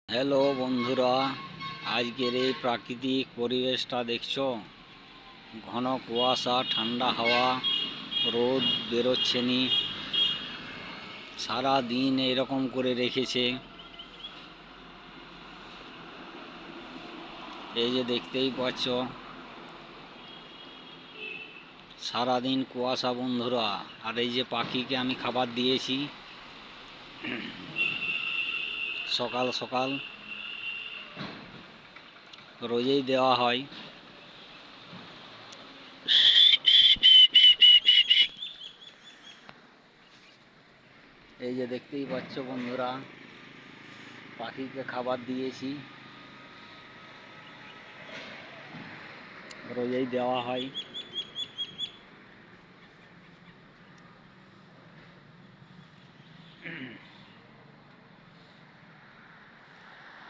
Hello বন্ধুরা, আজকের এই প্রাকৃতিক পরিবেশটা দেখছো? ঘন কুয়াশা, ঠান্ডা হাওয়া, রোদ বেরোচ্ছে নি, সারা দিন এরকম করে রেখেছে। এই যে দেখতেই পাচ্ছ, সারাদিন কুয়াশা বন্ধুরা। আর এই যে পাখিকে আমি খাবার দিয়েছি সকাল সকাল, রোজই দেওয়া হয়। এই যে দেখতেই পাচ্ছ বন্ধুরা, পাখিকে খাবার দিয়েছি, রোজই দেওয়া হয়।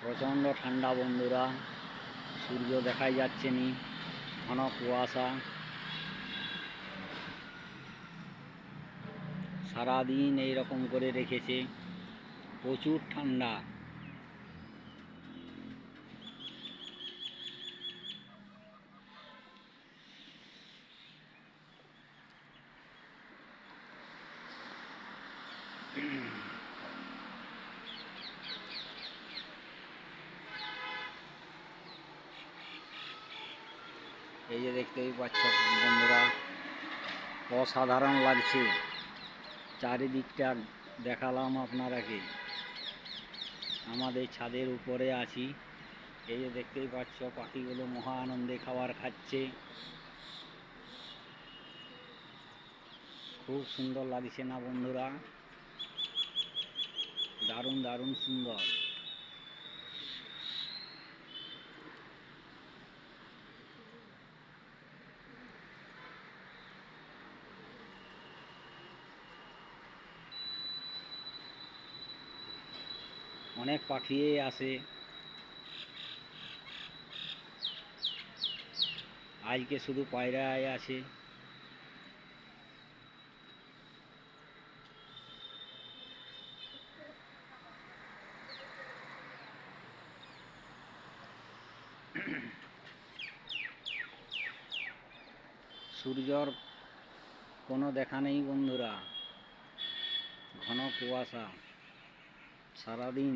প্রচণ্ড ঠান্ডা বন্ধুরা, সূর্য দেখাই যাচ্ছে নি, ঘন কুয়াশা, সারাদিন এইরকম করে রেখেছে, প্রচুর ঠান্ডা। এই যে দেখতেই পাচ্ছ বন্ধুরা, অসাধারণ লাগছে। চারিদিকটা দেখালাম আপনারাকে। আমাদের ছাদের উপরে আছি। এই যে দেখতেই পাচ্ছ, পাখিগুলো মহা আনন্দে খাবার খাচ্ছে। খুব সুন্দর লাগছে না বন্ধুরা? দারুণ দারুণ সুন্দর। অনেক পাখি আসে, আজকে শুধু পায়রাই আছে। সূর্যর কোনো দেখা নেই বন্ধুরা, ঘন কুয়াশা সারাদিন।